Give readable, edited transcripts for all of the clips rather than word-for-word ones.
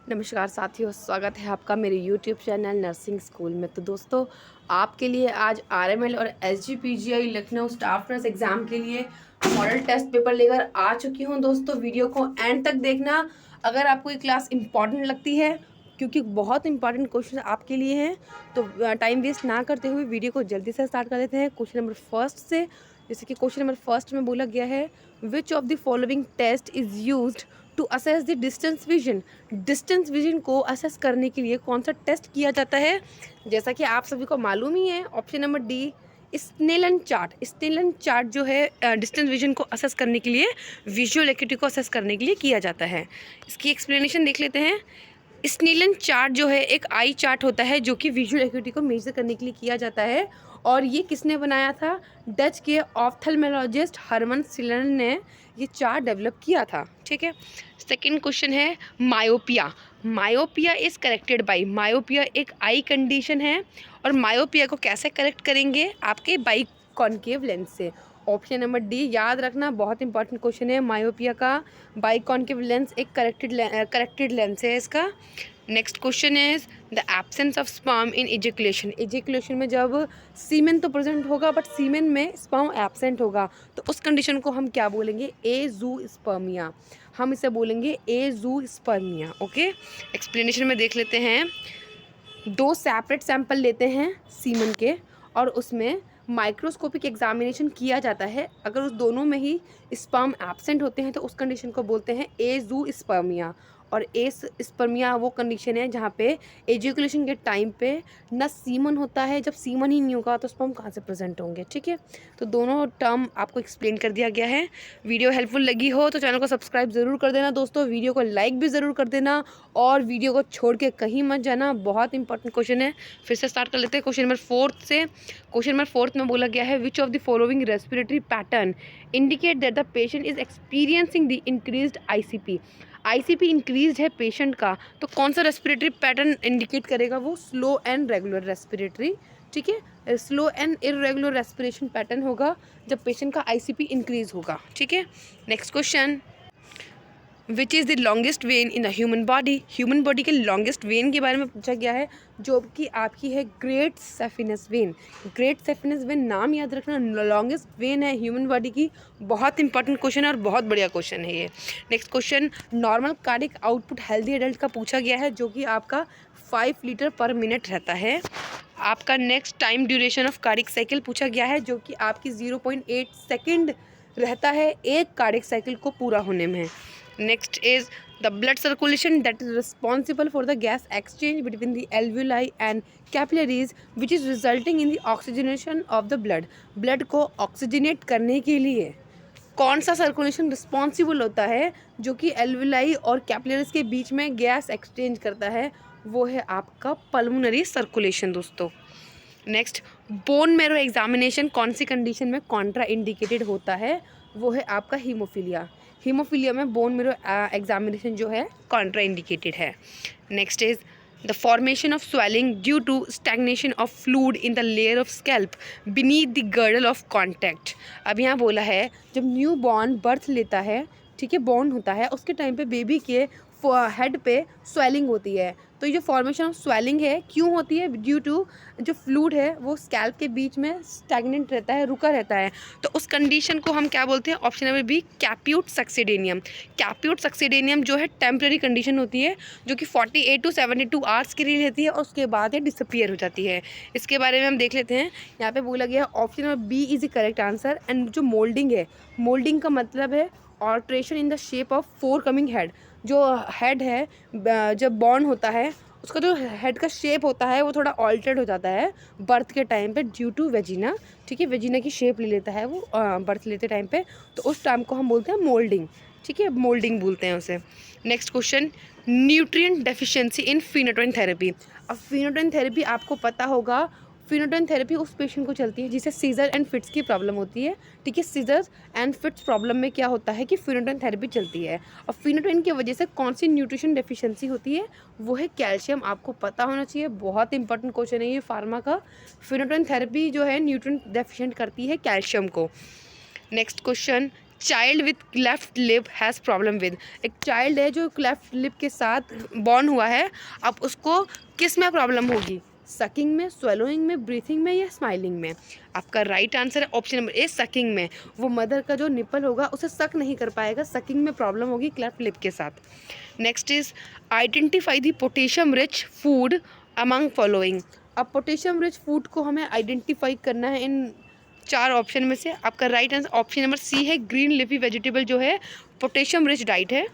नमस्कार साथियों, स्वागत है आपका मेरे यूट्यूब चैनल नर्सिंग स्कूल में। तो दोस्तों, आपके लिए आज आरएमएल और SGPGI Lucknow staff nurse exam के लिए मॉडल टेस्ट पेपर लेकर आ चुकी हूं। दोस्तों, वीडियो को एंड तक देखना अगर आपको ये क्लास इम्पॉर्टेंट लगती है, क्योंकि बहुत इंपॉर्टेंट क्वेश्चन आपके लिए हैं। तो टाइम वेस्ट ना करते हुए वीडियो को जल्दी से स्टार्ट कर देते हैं क्वेश्चन नंबर फर्स्ट से। जैसे कि क्वेश्चन नंबर फर्स्ट में बोला गया है, which of the following test is used to assess the distance vision. Distance vision को असेस करने के लिए कौन सा टेस्ट किया जाता है? जैसा कि आप सभी को मालूम ही है, option number D, Snellen chart. Snellen chart जो है डिस्टेंस विजन को असेस करने के लिए, विजुअल एक्यूटी को असेस करने के लिए किया जाता है। इसकी एक्सप्लेनेशन देख लेते हैं। स्नेलन चार्ट जो है एक आई चार्ट होता है जो कि विजुअल एक्यूटी को मेजर करने के लिए किया जाता है। और ये किसने बनाया था? डच के ऑफ्थल्मोलॉजिस्ट हरमन सिलन ने ये चार्ट डेवलप किया था। ठीक है। सेकंड क्वेश्चन है myopia. Myopia is corrected by. Myopia एक आई कंडीशन है और मायोपिया को कैसे करेक्ट करेंगे? आपके बाई कॉन्केव लेंस से। ऑप्शन नंबर डी याद रखना, बहुत इंपॉर्टेंट क्वेश्चन है। मायोपिया का बाई कॉन्केव लेंस एक करेक्टेड लेंस है इसका। Next question is the absence of sperm in ejaculation. Ejaculation में जब सीमेन तो प्रेजेंट होगा बट सीमेन में स्पर्म एब्सेंट होगा, तो उस कंडीशन को हम क्या बोलेंगे? एजूस्पर्मिया। हम इसे बोलेंगे एजूस्पर्मिया। ओके, एक्सप्लेनेशन में देख लेते हैं। दो सेपरेट सैंपल लेते हैं सीमेन के और उसमें माइक्रोस्कोपिक एग्जामिनेशन किया जाता है। अगर उस दोनों में ही स्पर्म एब्सेंट होते हैं तो उस कंडीशन को बोलते हैं एजूस्पर्मिया। और एस स्पर्मिया वो कंडीशन है जहाँ पे एजुकेशन के टाइम पे न सीमन होता है। जब सीमन ही नहीं होगा तो स्पर्म कहाँ से प्रेजेंट होंगे? ठीक है, तो दोनों टर्म आपको एक्सप्लेन कर दिया गया है। वीडियो हेल्पफुल लगी हो तो चैनल को सब्सक्राइब ज़रूर कर देना दोस्तों, वीडियो को लाइक भी ज़रूर कर देना और वीडियो को छोड़ के कहीं मत जाना। बहुत इंपॉर्टेंट क्वेश्चन है। फिर से स्टार्ट कर लेते हैं क्वेश्चन नंबर फोर्थ से। क्वेश्चन नंबर फोर्थ में बोला गया है, which of the following respiratory pattern indicate that the patient is experiencing the increased ICP. ICP increase है पेशेंट का, तो कौन सा रेस्पिरेटरी पैटर्न इंडिकेट करेगा? वो स्लो एंड रेगुलर रेस्पिरेटरी। ठीक है, slow and irregular respiration pattern होगा जब पेशेंट का आईसीपी इंक्रीज होगा। ठीक है। Next question, which is the longest when in the human body. Human body के लॉन्गेस्ट वेन के बारे में पूछा गया है, जो कि आपकी है ग्रेट सेफिनस वेन। ग्रेट सेफिनस वेन नाम याद रखना, लॉन्गेस्ट वेन है ह्यूमन बॉडी की। बहुत इंपॉर्टेंट क्वेश्चन है और बहुत बढ़िया क्वेश्चन है ये। Next question, normal cardiac output healthy adult का पूछा गया है, जो कि आपका 5 लीटर पर मिनट रहता है। आपका next time duration of cardiac cycle पूछा गया है, जो कि आपकी 0.8 सेकेंड रहता है एक कार्डिक साइकिल को पूरा होने में। Next is the blood circulation that is responsible for the gas exchange between the alveoli and capillaries, which is resulting in the oxygenation of the blood. Blood को ऑक्सीजनेट करने के लिए कौन सा सर्कुलेशन रिस्पॉन्सिबल होता है जो कि एल्वुलाई और कैपिलरीज के बीच में गैस एक्सचेंज करता है? वो है आपका पल्मोनरी सर्कुलेशन दोस्तों। नेक्स्ट, बोन मैरो एग्जामिनेशन कौन सी कंडीशन में कॉन्ट्रा इंडिकेटेड होता है? वो है आपका हीमोफीलिया। हीमोफीलिया में बोन मैरो एग्जामिनेशन जो है कॉन्ट्रा इंडिकेटेड है। Next is the formation of swelling due to stagnation of fluid in the layer of scalp beneath the girdle of contact. अब यहाँ बोला है, जब न्यू बॉर्न बर्थ लेता है, ठीक है, बॉर्न होता है, उसके टाइम पे बेबी के हेड पे स्वेलिंग होती है। तो ये जो फॉर्मेशन ऑफ स्वेलिंग है क्यों होती है? ड्यू टू जो फ्लूइड है वो स्कैल्प के बीच में स्टैग्नेंट रहता है, रुका रहता है। तो उस कंडीशन को हम क्या बोलते हैं? Option number B, caput succedaneum. Caput succedaneum जो है टेम्परेरी कंडीशन होती है, जो कि 48 to 72 आवर्स के लिए रहती है और उसके बाद ये डिसअपियर हो जाती है। इसके बारे में हम देख लेते हैं। यहाँ पे बोला गया option number B is the correct answer. And जो मोल्डिंग है, मोल्डिंग का मतलब है alteration in the shape of fore coming head. जो हेड है जब बॉर्न होता है, उसका जो हेड का शेप होता है वो थोड़ा ऑल्टर्ड हो जाता है बर्थ के टाइम पे ड्यू टू वेजिना। ठीक है, वेजिना की शेप ले लेता है वो बर्थ लेते टाइम पे, तो उस टाइम को हम बोलते हैं मोल्डिंग। ठीक है, मोल्डिंग बोलते हैं उसे। Next question, nutrient deficiency in phenytoin therapy. अब फिनोटाइन थेरेपी आपको पता होगा, फिनोटाइन थेरेपी उस पेशेंट को चलती है जिसे सीजर एंड फिट्स की प्रॉब्लम होती है। ठीक है, सीजर एंड फिट्स प्रॉब्लम में क्या होता है कि फिनोटाइन थेरेपी चलती है। और फिनोटाइन की वजह से कौन सी न्यूट्रिशन डेफिशिएंसी होती है? वो है कैल्शियम। आपको पता होना चाहिए, बहुत इंपॉर्टेंट क्वेश्चन है ये फार्मा का। फिनोटाइन थेरेपी जो है न्यूट्रिएंट डेफिशिएंट करती है कैल्शियम को। Next question, child with cleft lip has problem with, एक चाइल्ड है जो क्लेफ्ट लिप के साथ बॉर्न हुआ है, अब उसको किस में प्रॉब्लम होगी, सकिंग में, स्वेलोइंग में, ब्रीथिंग में या स्माइलिंग में। आपका राइट आंसर है ऑप्शन नंबर ए, सकिंग में। वो मदर का जो निपल होगा उसे सक नहीं कर पाएगा, सकिंग में प्रॉब्लम होगी क्लेफ्ट लिप के साथ। Next is identify the potassium rich food among following. अब पोटेशियम रिच फूड को हमें आइडेंटिफाई करना है इन 4 ऑप्शन में से। आपका right answer option number C है, ग्रीन लिफी वेजिटेबल जो है पोटेशियम रिच डाइट है।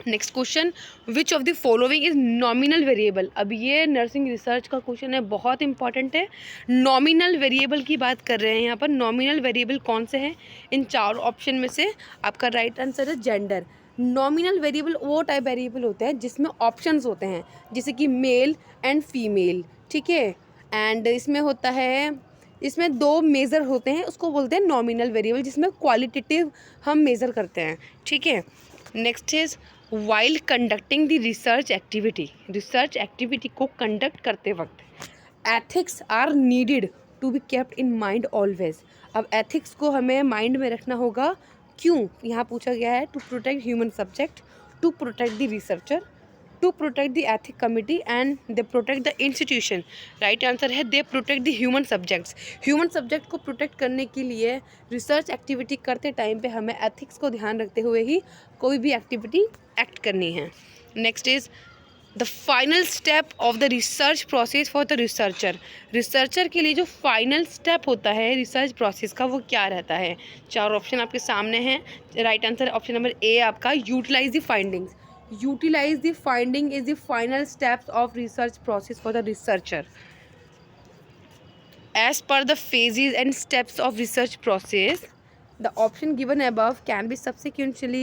Next question, which of the following is nominal variable. अब ये नर्सिंग रिसर्च का क्वेश्चन है, बहुत इंपॉर्टेंट है। नॉमिनल वेरिएबल की बात कर रहे हैं यहाँ पर। नॉमिनल वेरिएबल कौन से हैं इन 4 ऑप्शन में से? आपका राइट आंसर है जेंडर। नॉमिनल वेरिएबल वो टाइप वेरिएबल होते हैं जिसमें ऑप्शंस होते हैं, जैसे कि मेल एंड फीमेल, ठीक है। एंड इसमें होता है, इसमें 2 मेज़र होते हैं, उसको बोलते हैं नॉमिनल वेरिएबल, जिसमें क्वालिटेटिव हम मेज़र करते हैं, ठीक है। Next is while conducting the research activity. Research activity को कंडक्ट करते वक्त ethics are needed to be kept in mind always. अब एथिक्स को हमें माइंड में रखना होगा, क्यों? यहाँ पूछा गया है to protect human subject, to protect the researcher, to protect the ethic committee and they protect the institution. Right answer है they protect the human subjects. Human subject को प्रोटेक्ट करने के लिए रिसर्च एक्टिविटी करते टाइम पे हमें ethics को ध्यान रखते हुए ही कोई भी एक्टिविटी एक्ट करनी है। Next is the final step of the research process for the researcher. Researcher के लिए जो फाइनल स्टेप होता है रिसर्च प्रोसेस का, वो क्या रहता है? 4 ऑप्शन आपके सामने हैं। Right answer option number A आपका, utilise the findings. Utilize the finding is the final steps of research process for the researcher. As per the phases and steps of research process, the option given above can be sequentially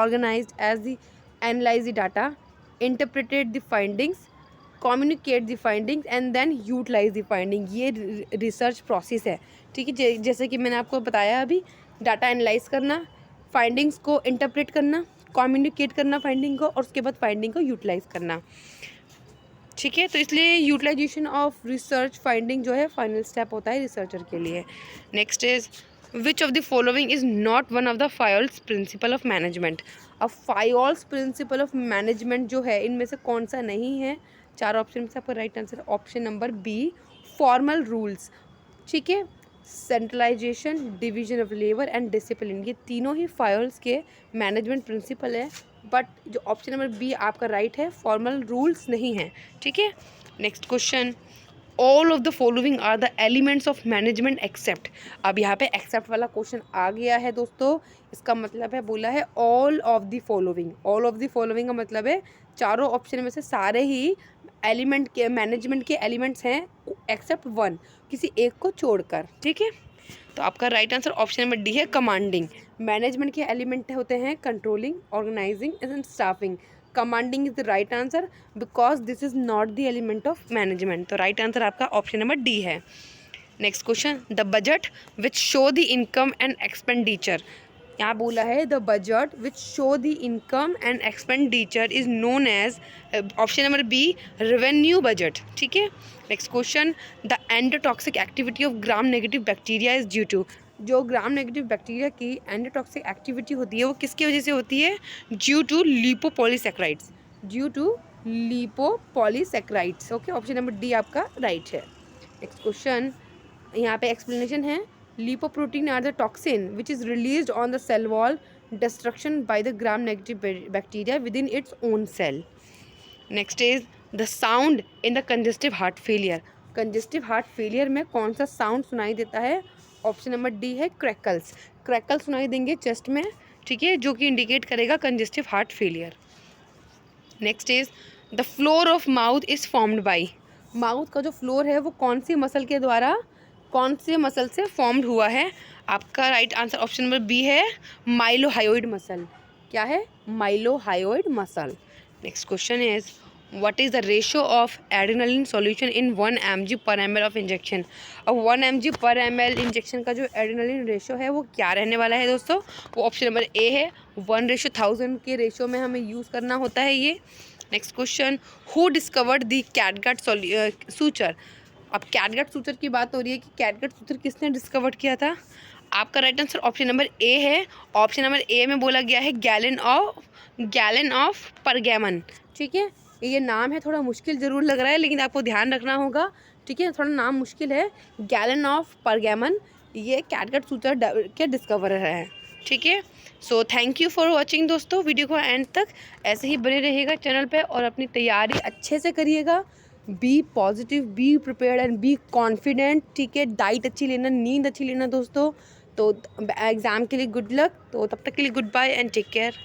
organized as the analyze the data, interpret the findings, communicate the findings and then utilize the finding। ये research process है, ठीक है। जैसे कि मैंने आपको बताया अभी, डाटा एनालाइज करना, फाइंडिंग्स को इंटरप्रेट करना, कम्युनिकेट करना फाइंडिंग को, और उसके बाद फाइंडिंग को यूटिलाइज करना, ठीक है। तो इसलिए यूटिलाइजेशन ऑफ रिसर्च फाइंडिंग जो है फाइनल स्टेप होता है रिसर्चर के लिए। Next is which of the following is not one of the Fayol's principle of management. अब फायोल्स प्रिंसिपल ऑफ मैनेजमेंट जो है इनमें से कौन सा नहीं है? 4 ऑप्शन में से आपका right answer option number B, formal rules, ठीक है। Centralisation, division of labour and discipline, ये तीनों ही फायोल्स के मैनेजमेंट प्रिंसिपल है, बट जो ऑप्शन नंबर बी आपका राइट है, फॉर्मल रूल्स नहीं है, ठीक है। Next question, all of the following are the elements of management except. अब यहाँ पे एक्सेप्ट वाला क्वेश्चन आ गया है दोस्तों, इसका मतलब है, बोला है all of the following. All of the following का मतलब है चारों ऑप्शन में से सारे ही एलिमेंट के, मैनेजमेंट के एलिमेंट्स हैं एक्सेप्ट 1, किसी एक को छोड़कर, ठीक है। तो आपका right answer option number D है, कमांडिंग। मैनेजमेंट के एलिमेंट होते हैं controlling, organising and staffing. Commanding is the right answer because this is not the element of management. तो राइट आंसर आपका ऑप्शन नंबर डी है। Next question, the budget which show the income and expenditure. यहाँ बोला है the budget which show the income and expenditure is known as, option number B, revenue budget, ठीक है। Next question, the endotoxic activity of gram negative bacteria is due to. जो gram negative bacteria की एंडोटॉक्सिक एक्टिविटी होती है वो किसकी वजह से होती है? Due to lipopolysaccharides, due to lipopolysaccharides, okay. Option number D आपका राइट है। नेक्स्ट क्वेश्चन, यहाँ पे एक्सप्लेनेशन है, lipoprotein are the toxin which is released on the cell wall destruction by the gram negative bacteria within its own cell. Next is the sound in the congestive heart failure. congestive heart failure में कौन सा sound सुनाई देता है? Option number D है, crackles. Crackle सुनाई देंगे chest में, ठीक है, जो कि इंडिकेट करेगा congestive heart failure. Next is the floor of mouth is formed by. Mouth का जो फ्लोर है वो कौन सी मसल के द्वारा, कौन से मसल से फॉर्म्ड हुआ है? आपका right answer option number B है, माइलोहायोइड मसल। क्या है? Mylohyoid muscle. Next question is what is the ratio of adrenaline solution in 1 mg per ml of injection. अब 1 mg पर ml इंजेक्शन का जो एड्रेनलिन रेशियो है वो क्या रहने वाला है दोस्तों? वो ऑप्शन नंबर ए है, 1:1000 के रेशियो में हमें यूज़ करना होता है ये। Next question, who discovered the catgut suture. अब कैटगट सूचर की बात हो रही है कि कैटगट सूचर किसने डिस्कवर किया था? आपका right answer option number A है। ऑप्शन नंबर ए में बोला गया है गैलन ऑफ परगैमन। ठीक है, ये नाम है, थोड़ा मुश्किल ज़रूर लग रहा है लेकिन आपको ध्यान रखना होगा। ठीक है, थोड़ा नाम मुश्किल है। गैलन ऑफ परगैमन ये कैटगट सूत्र के डिस्कवरर है। ठीक है, so thank you for watching दोस्तों। वीडियो को एंड तक ऐसे ही बने रहिएगा चैनल पे और अपनी तैयारी अच्छे से करिएगा। Be positive, be prepared and be confident. ठीक है, डाइट अच्छी लेना, नींद अच्छी लेना दोस्तों। तो एग्ज़ाम के लिए गुड लक। तो तब तक के लिए good bye and take care.